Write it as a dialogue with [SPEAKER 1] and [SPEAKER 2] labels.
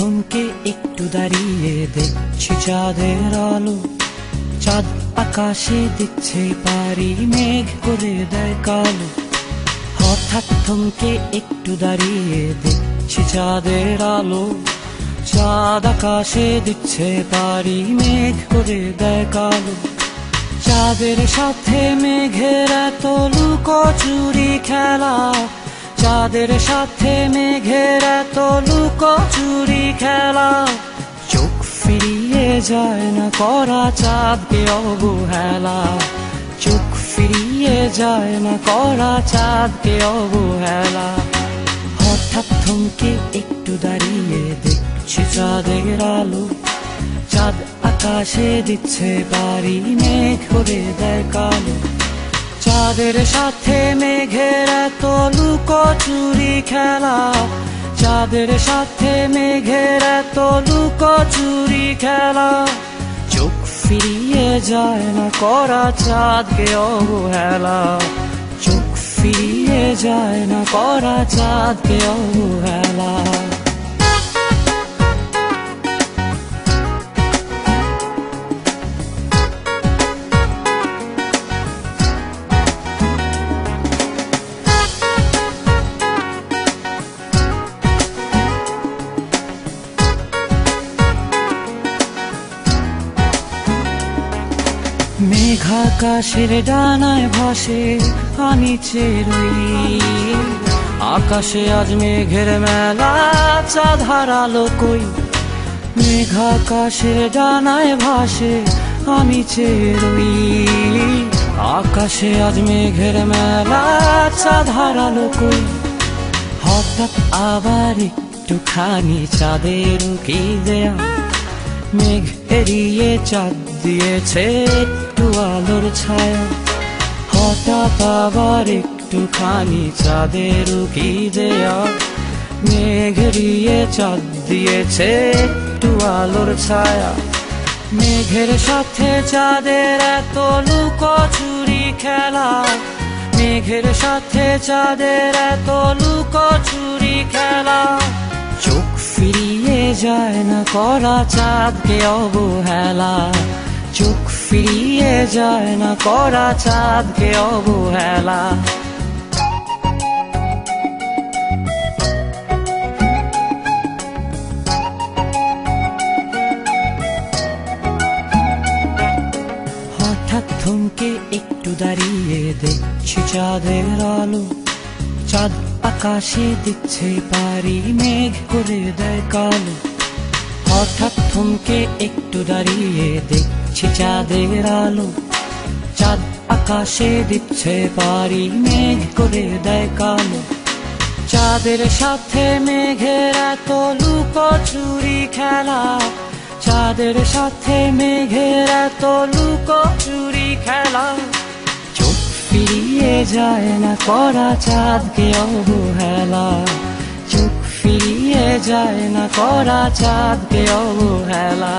[SPEAKER 1] থমকে একটু দাঁড়িয়ে দেখছি চাঁদের আলো। চাঁদ আকাশে দিচ্ছে পারি, মেঘ করে দেয় কালো। হঠাৎ থমকে একটু দাঁড়িয়ে দেখছি চাঁদের আলো। চাঁদ আকাশে দিচ্ছে পারি, মেঘ করে দেয় কালো। চাঁদের সাথে মেঘের এত লুকোচুরি খেলা, চাঁদের সাথে মেঘের এত লুকোচুরি খেলা। চোখ ফিরিয়ে যায় না করা চাঁদকে অবহেলা, চোখ ফিরিয়ে যায় না করা চাঁদকে অবহেলা। হঠাৎ থমকে একটু দাঁড়িয়ে দেখছি চাঁদের আলো। চাঁদ আকাশে দিচ্ছে পারি, মেঘ করে দেয় কালো। চাঁদের সাথে মেঘের এত লুকোচুরি খেলা, চাঁদের সাথে মেঘের এত লুকোচুরি খেলা। চোখ ফিরিয়ে যায় না করা চাঁদকে অবহেলা, চোখ ফিরিয়ে যায় না করা চাঁদকে অবহেলা। মেঘ আকাশের ডানায় ভাসে, আমি চেয়ে রই। আকাশে আজ মেঘের মেলা, চাঁদ হারালো কই। মেঘ আকাশের ডানায় ভাসে, আমি চেয়ে রই। আকাশে আজ মেঘের মেলা, চাঁদ হারালো কই। হঠাৎ আবার একটুখানি চাঁদের কি দেয়া, মেঘ এড়িয়ে চাঁদ দিয়েছে একটু আলোর ছায়া। হঠাৎ আবার একটুখানি চাঁদের কি দেয়া, মেঘ এড়িয়ে চাঁদ দিয়েছে একটু আলোর ছায়া। মেঘের সাথে চাঁদের এত লুকোচুরি খেলা, মেঘের সাথে চাঁদের এত লুকোচুরি খেলা। চোখ ফিরিয়ে যায় না করা চাঁদকে অবহেলা, চোখ ফিরিয়ে যায় না করা চাঁদকে অবহেলা। হঠাৎ থমকে একটু দাঁড়িয়ে দেখছি চাঁদের আলো। চাঁদ আকাশে দিচ্ছে পারি, মেঘ করে দেয় কালো। হঠাৎ থমকে একটু দাঁড়িয়ে দেখছি চাঁদের আলো। চাঁদ আকাশে দিচ্ছে পারি, মেঘ করে দেয় কালো। চাঁদের সাথে মেঘের এত লুকোচুরি খেলা, চাঁদের সাথে মেঘের এত লুকোচুরি খেলা। চোখ ফিরিয়ে যায় না করা চাঁদকে অবহেলা, চোখ ফিরিয়ে যায় না করা চাঁদকে অবহেলা।